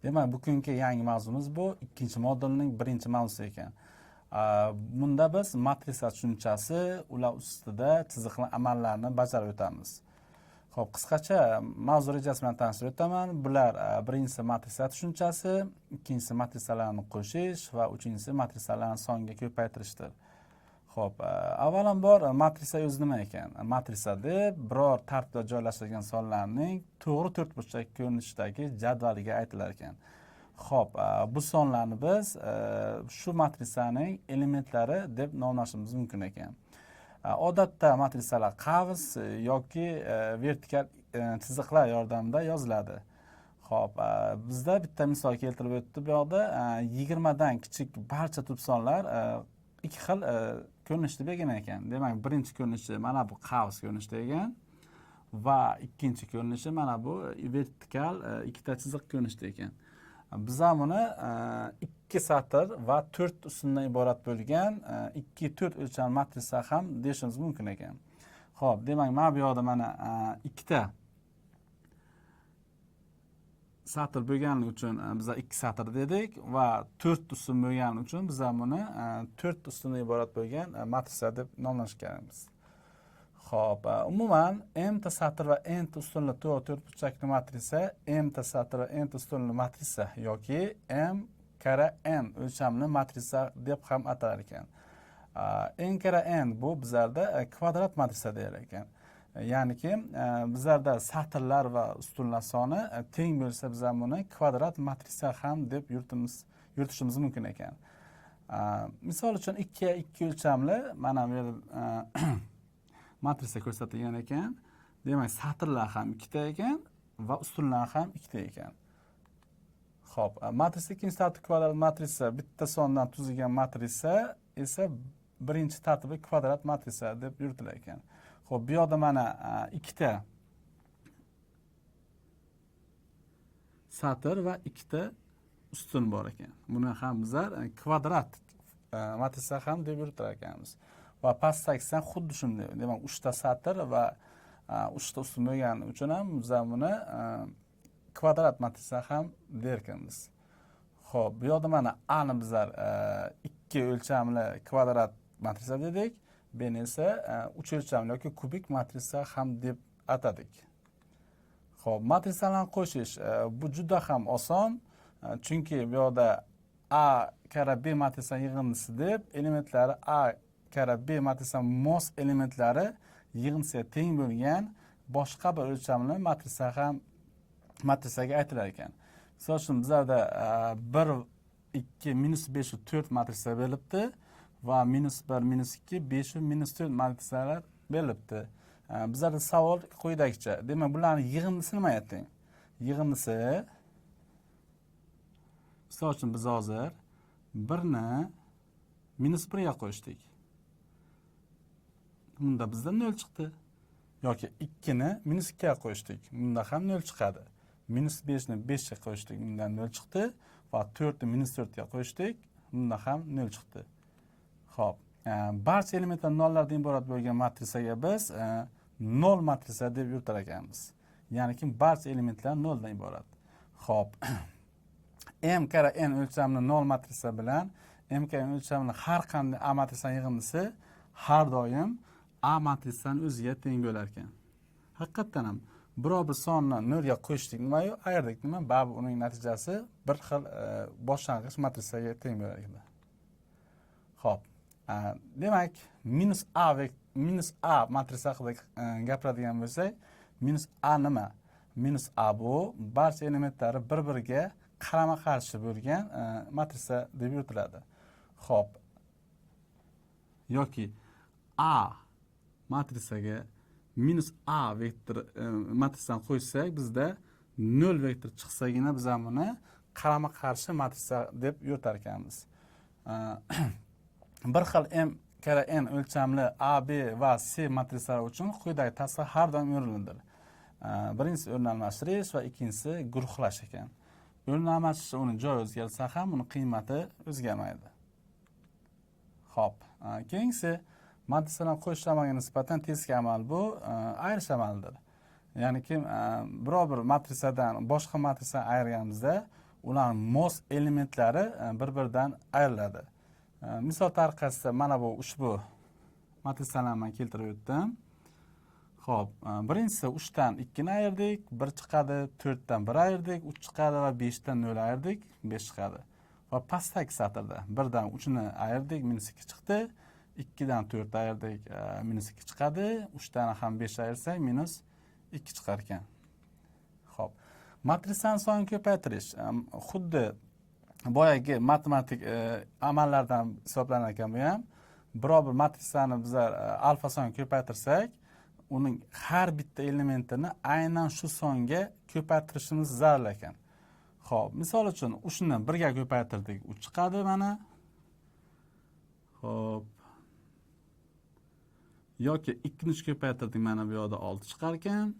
Demak, bugungi yangi mavzumiz bu ikkinchi modulning birinchi mavzusi ekan. Bunda biz matrisa tushunchasi, ular ustida chiziqli amallarni bajarib o'tamiz. Xo'p, qisqacha mavzu rejasi bilan tanishtirib o'taman. Bular birinchisi matrisa tushunchasi, ikkinchisi matrisalarni qo'shish va uchinchisi matrisalarni songa ko'paytirishdir. Xo'p, avvalambor matrisa o'zi nima ekan? Matrisa deb biror tartibda joylashtirilgan sonlarning to'g'ri to'rtburchak ko'rinishidagi jadvaliga aytilar ekan. Xo'p, bu sonlarni biz shu matrisaning elementlari deb nomlashimiz mumkin ekan. Odatda matrisalar qavs yoki vertikal chiziqlar yordamida yoziladi. Xo'p, bizda bitta misol keltirib o'tdi bu yoqda 20 dan kichik barcha tub sonlar ikki xil ko'rinishda bergan ekan. Demak, birinchi ko'rinishi mana bu qavs ko'rinishda ekan va ikkinchi ko'rinishi mana bu vertikal ikkita chiziq ko'rinishda ekan. Biz buni 2 satr va 4 usundan iborat bo'lgan 2-4 o'lcham matrisa ham deyishimiz mumkin ekan. Xo'p, demak, mana bu yoqda mana ikkita satr bo'lgani uchun biz 2 satr dedik va 4 ustun bo'lgani uchun biz buni 4 ustundan iborat bo'lgan matrisa deb nomlashganmiz. Xo'p, umuman m-ta satr va n-ta ustunli to'rtburchakli matrisa m-ta satr va n-ta ustunli matrisa yoki m kara n o'lchamli matrisa deb ham atalar ekan. N kara n bu bizlarda kvadrat matrisa deyar ekan. Ya'niki bizlarda satrlar va ustunlar soni teng bo'lsa biz buni kvadrat matrisa ham deb yuritishimiz mumkin ekan. Misol uchun 2 o'lchamli mana bu matrisa ko'rsatilgan ekan. Demak, satrlar ham 2 ekan va ustunlar ham 2 ekan. Xo'p, matrisa ikkinchi tartib kvadrat matrisa bitta sondan tuzilgan matrisa esa birinchi tartibi kvadrat matrisa deb yuritilar ekan. Xo'p, bu yoqda mana 2 satr va 2 ustun bor ekan. Buni ham bizlar kvadrat matrisa ham deb yuritar ekanmiz. Va pastdagidan xuddi shunday. Demak, 3 satr va 3 ustun bo'lgani uchun ham biz buni kvadrat matrisa ham der ekanmiz. Xo'p, bu yoqda mana A ni bizlar 2 o'lchamli kvadrat matrisa dedik. B esa 3 o'lchamli yoki kubik matrisa ham deb atadik. Xo'p, matrisalarni qo'shish bu juda ham oson. Chunki bu yoqda A kara B matrisa yig'indisi deb elementlari A kara B matrisa mos elementlari yig'indisiga teng bo'lgan boshqa bir o'lchamli matrisa ham matrisaga aytilar ekan. Misol uchun bizlarda 1, 2, -5, 4 matrisa berilibdi va -1, -2, 5, -4 matrisalar berilibdi. Bizlarda savol quyidagicha. Demak, bularning yig'indisi nima ayting? Yig'indisi misol uchun biz hozir 1 ni -1 ga qo'shdik. Bunda bizda 0 chiqdi. Yoki 2 ni -2 ga qo'shdik. Bunda ham 0 chiqadi. -5 ni 5 ga qo'shdik. Bundan 0 chiqdi va 4 ni -4 ga qo'shdik. Bunda ham 0 chiqdi. Xo'p, barcha elementlar nollardan iborat bo'lgan matrisaga biz 0 matrisa deb yuritar ekanmiz. Ya'ni barcha elementlar 0 dan iborat. Xo'p, m kara n o'lchamli 0 matrisa bilan m kara n o'lchamli har qanday a matrisaning yig'indisi har doim a matrisaning o'ziga teng bo'lar ekan. Haqiqatan ham biror bir sonni 0 ga qo'shdik, nima-yu ayirdik, nima? Baribir uning natijasi bir xil boshlang'ich matrisaga teng bo'lar ekan. Xo'p, demak, -a matrisa haqida gapiradigan bo'lsak, -a nima? -a bu barcha elementlari bir-biriga qarama-qarshi bo'lgan matrisa deb yuritiladi. Xo'p, yoki a matrisaga -a vektor matrisani qo'ysak, bizda 0 vektor chiqsagina biz buni qarama-qarshi matrisa deb yuritar ekanmiz. Bir xil m kara n o'lchamli a, b va c matrisalar uchun quyidagi tasvir har doim o'rinlidir. Birinchisi o'rnalmashtirish va ikkinchisi guruhlash ekan. O'rnalmashtirish uni joy o'zgarsa ham uni qiymati o'zgarmaydi. Xo'p, keyingisi matrisalarni qo'shish amaliga nisbatan tezkor amal bu ayirish amalidir. Ya'ni biror bir matrisadan boshqa matrisani ayirganimizda ularning mos elementlari bir-biridan ayriladi. Misol tariqasida mana bu ushbu matrisalarni men keltirib o'tdim. Xo'p, birinchisi 3 dan 2 ni ayirdik, 1 chiqadi, 4 dan 1 ayirdik, 3 chiqadi va 5 dan 0 ayirdik, 5 chiqadi. Va pastdagi satrda 1 dan 3 ni ayirdik, -2 chiqdi. 2 dan 4 ayirdik, -2 chiqadi. 3 dan ham 5 ayirsak, -2 chiqar ekan. Xo'p. Matrisani sonini ko'paytirish xuddi boyagi matematik amallardan hisoblanar ekan bu ham. Biror bir matrisani bizlar alfa sonini ko'paytirsak, uning har bitta elementini aynan shu songa ko'paytirishimiz zarur ekan. Xo'p, misol uchun 3 ni 1 ga ko'paytirdik, 3 chiqadi mana. Xo'p. Yoki 2 ni ko'paytirdik, mana bu yerda 6 chiqar ekan.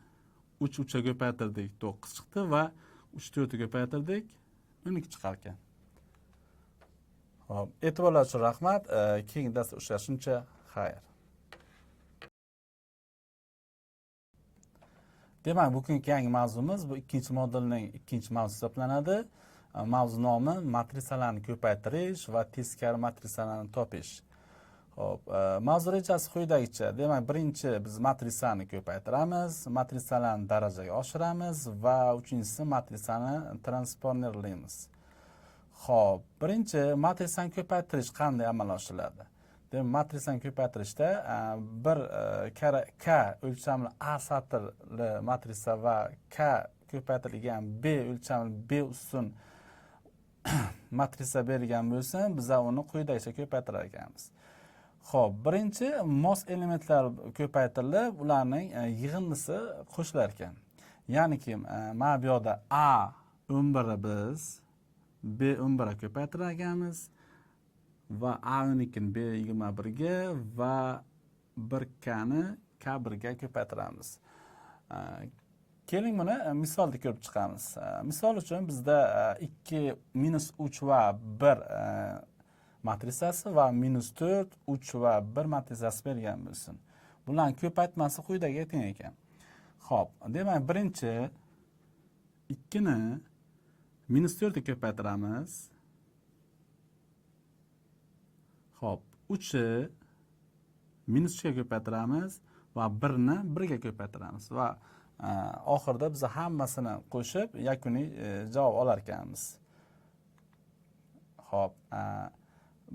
3 3 ga ko'paytirdik, 9 chiqdi va 3 4 ga ko'paytirdik, 12 chiqar ekan. Xo'p, e'tiborlar uchun rahmat. Keyingi darsda uchrashguncha xayr. Demak, bugungi yangi mavzumiz bu 2-modulning 2-mavzusi hisoblanadi. Mavzu nomi matrisalarni ko'paytirish va teskari matrisalarni topish. Xo'p, mavzu rejasi quyidagicha. Demak, birinchi biz matrisani ko'paytiramiz, matrisalarni darajaga oshiramiz va uchinchisi matrisani transformerlaymiz. Xo'p, birinchi matrisani ko'paytirish qanday amalga oshiriladi? Demak, matrisani ko'paytirishda bir k o'lchamli A satrli matrisa va k ko'paytirilgan B o'lchamli B ustun matrisa berilgan bo'lsa, biz uni quyidagicha ko'paytirar ekanmiz. Xo'p, birinchi mos elementlar ko'paytirilib, ularning yig'indisi qo'shilar ekan. Ya'niki, mana bu yerda A 11 biz B 11 ga ko'paytirar ekanmiz va A12 ni B21 ga va 1K ni K1 ga ko'paytiramiz. Keling buni misolda ko'rib chiqamiz. Misol uchun bizda 2 -3 va 1 matrisasi va -4, 3 va 1 matrisasi berilgan bo'lsin. Bularning ko'paytmasi quyidagi aytilgan ekan. Xo'p, demak, birinchi 2 ni -4 ga ko'paytiramiz. Xo'p, 3 ni -3 ga ko'paytiramiz va 1 ni 1 ga ko'paytiramiz va oxirida biz hammasini qo'shib yakuniy javob olar ekanmiz. Xo'p,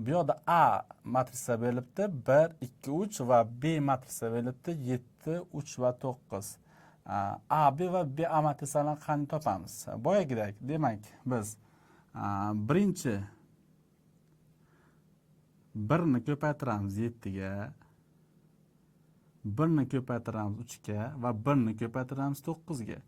bu yerda A matrisa berilibdi 1, 2, 3 va B matrisa berilibdi 7, 3 va 9. A, B va B A matrisalarni qanday topamiz? Boyagidek, demak, biz birinchi 1 ni ko'paytiramiz 7 ga, 1 ni ko'paytiramiz 3 ga va 1 ni ko'paytiramiz 9 ga.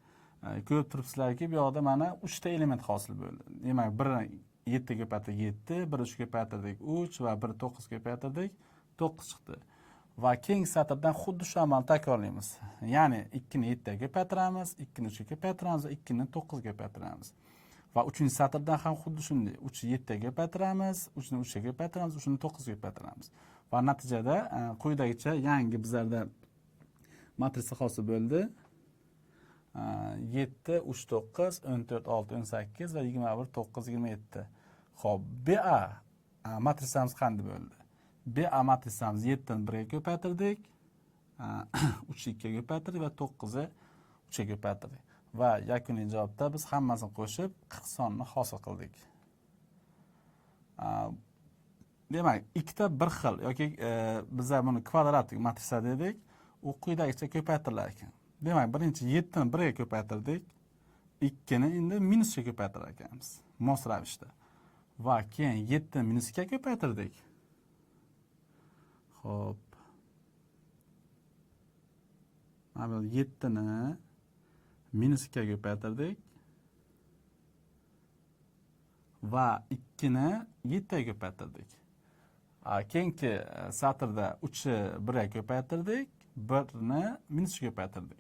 Ko'rib turibsizlarki, bu yerda mana 3 ta element hosil bo'ldi. Demak, 1 ni 7 ga ko'paytirdik 7, 1 3 ga ko'paytirdik 3 va 1 9 ga ko'paytirdik 9 chiqdi. Va keyingi satrdan xuddi shu amalni takrorlaymiz. Ya'ni 2 ni 7 ga ko'paytiramiz, 2 ni 3 ga ko'paytiramiz va 2 ni 9 ga ko'paytiramiz. Va 3-satrdan ham xuddi shunday. 3 ni 7 ga ko'paytiramiz, 3 ni 3 ga ko'paytiramiz, 3 ni 9 ga ko'paytiramiz. Va natijada quyidagicha yangi bizlarda matrisa hosil bo'ldi. 7, 3, 9, 14, 6, 18 va 21, 9, 27. Xo'p, BA matrisamiz qanday bo'ldi? BA matrisamiz 7 ni 1 ga ko'paytirdik, 3 2 ga ko'paytirdik va 9 ni 3 ga ko'paytirdik. Va yakuniy javobda biz hammasini qo'shib 40 sonni hosil qildik. Demak, ikkita bir xil yoki biz buni kvadratik matrisa dedik, u quyidagicha ko'paytirilar ekan. Demak, birinchi 7 ni 1 ga ko'paytirdik, 2 ni endi minusga ko'paytirar ekanmiz, mos ravishda. Va keyin 7 ni minusga ko'paytirdik. Xo'p. Mana 7 ni minusga ko'paytirdik va 2 ni 7 ga ko'paytirdik. Keyingi satrda 3 ni 1 ga ko'paytirdik, 1 ni minusga ko'paytirdik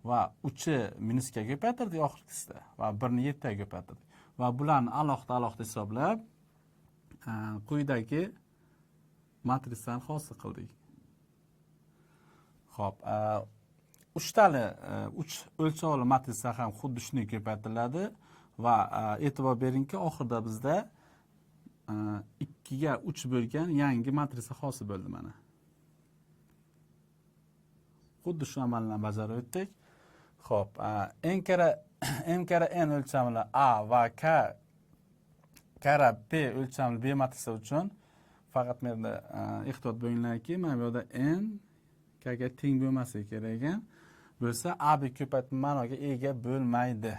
va 3 ni minusga ko'paytirdik oxirgisida va 1 ni 7 ga ko'paytirdik. Va bularni alohida hisoblab quyidagi matrisani hosil qildik. Xo'p, 3 o'lchovli matrisa ham xuddi shunday ko'paytiriladi. va e'tibor beringki, oxirida bizda 2 ga 3 bo'lgan yangi matrisa hosil bo'ldi mana. Xuddi shu amalni bajarib o'tdik. Xo'p, m kara n o'lchamli a va k kara p o'lchamli b matrisa uchun faqat bu yerda ehtiyot bo'linglarki, mana bu yerda n k ga teng bo'lmasligi kerak ekan. Bo'lsa a b ko'paytma ma'noga ega bo'lmaydi.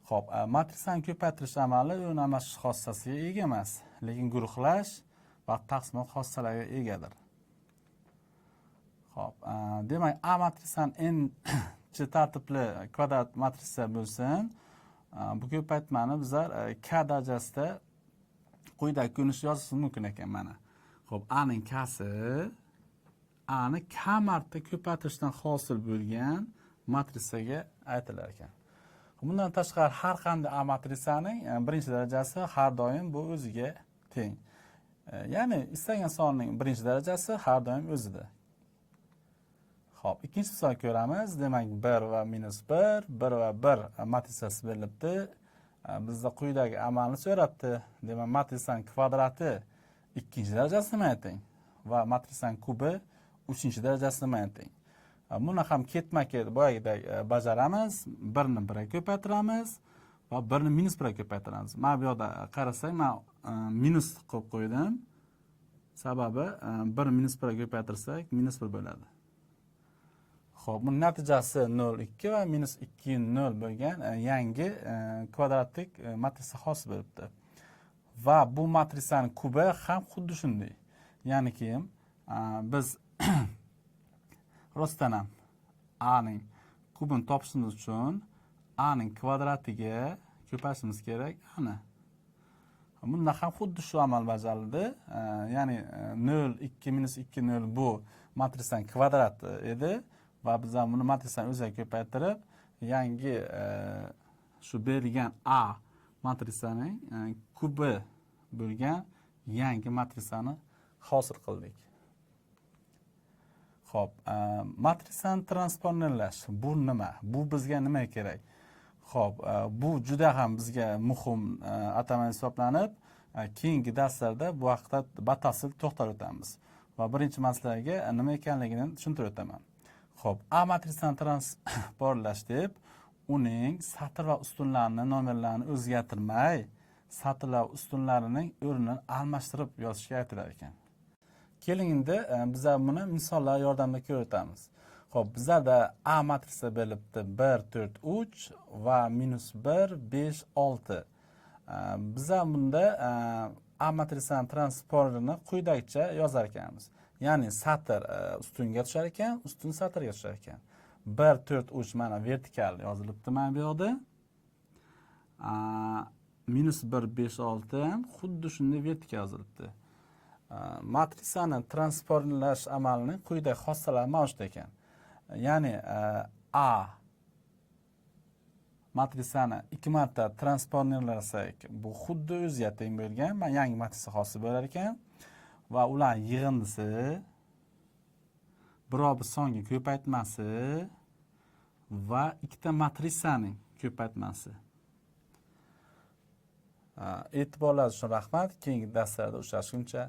Xo'p, matrisani ko'paytirish amali o'rnalmashish xossasiga ega emas, lekin guruhlash va taqsimot xossalariga egadir. Xo'p, demak, A matrisani n chi tartibli kvadrat matrisa bo'lsin. Bu ko'paytmani bizlar k darajasida quyidagi ko'rinishda yozishimiz mumkin ekan mana. Xo'p, A ning k'si A ni k marta ko'paytirishdan hosil bo'lgan matrisaga aytilar ekan. Bundan tashqari har qanday A matrisaning birinchi darajasi har doim bu o'ziga teng. Ya'ni istalgan sonning birinchi darajasi har doim o'zida. Xo'p, ikkinchi misol ko'ramiz. Demak, 1 va -1, 1 va 1 matrisasi berilibdi. Bizda quyidagi amalni so'rabdi. Demak, matrisaning kvadrati ikkinchi darajasi nimaga teng va matrisaning kubi uchinchi darajasi nimaga teng. Buni ham ketma-ket boyagidek bajaramiz. 1 ni 1 ga ko'paytiramiz va 1 ni -1 ga ko'paytiramiz. Mana bu yerda qarasak, men minus qo'yib qo'ydim. Sababi 1 ni -1 ga ko'paytirsak -1 bo'ladi. Xo'p, buning natijasi 0,2 va -2, 0 bo'lgan yangi kvadratlik matrisa hosil bo'libdi. Va bu matrisaning kubi ham xuddi shunday. Ya'ni ki biz rostdan ham A ning kubini topishimiz uchun A ning kvadratiga ko'paytirishimiz kerak. Ana. Bunda ham xuddi shu amal bajarildi. Ya'ni 0, 2, -2, 0 bu matrisaning kvadrati edi. Va biz ham buni matrisani o'ziga ko'paytirib, yangi shu berilgan A matrisaning kubi bo'lgan yangi matrisani hosil qildik. Xo'p, matrisani transformerlash bu nima? Bu bizga nima kerak? Xo'p, bu juda ham bizga muhim atama hisoblanib, keyingi darslarda bu haqida batafsil to'xtalib o'tamiz. Va birinchi masalaga nima ekanligini tushuntirib o'taman. Xo'p, A matrisani transformlash deb uning satr va ustunlarini nomerlarini o'zgartirmay, satrlar va ustunlarining o'rnini almashtirib yozishga aytilar ekan. Keling endi biz buni misollar yordamida ko'rsatamiz. Xo'p, bizlarda A matrisa berilibdi 1, 4, 3 va -1, 5, 6. Biz bunda A matrisani transformerini quyidagicha yozar ekanmiz. Ya'ni satr ustunga tushar ekan, ustun satrga tushar ekan. 1, 4, 3 mana vertikal yozilibdi mana bu yerda. -1, 5, 6 ham xuddi shunday vertikal yozilibdi. Matrisani transformlash amalining quyidagi xossalari mavjud ekan. Ya'ni A matrisani 2 marta transformlasak, bu xuddi o'ziga teng bo'lgan, mana yangi matrisa hosil bo'lar ekan. Va ular yig'indisi biror bir songa ko'paytmasi va ikkita matrisaning ko'paytmasi. E'tiborlaringiz uchun rahmat. Keyingi darslarda uchrashguncha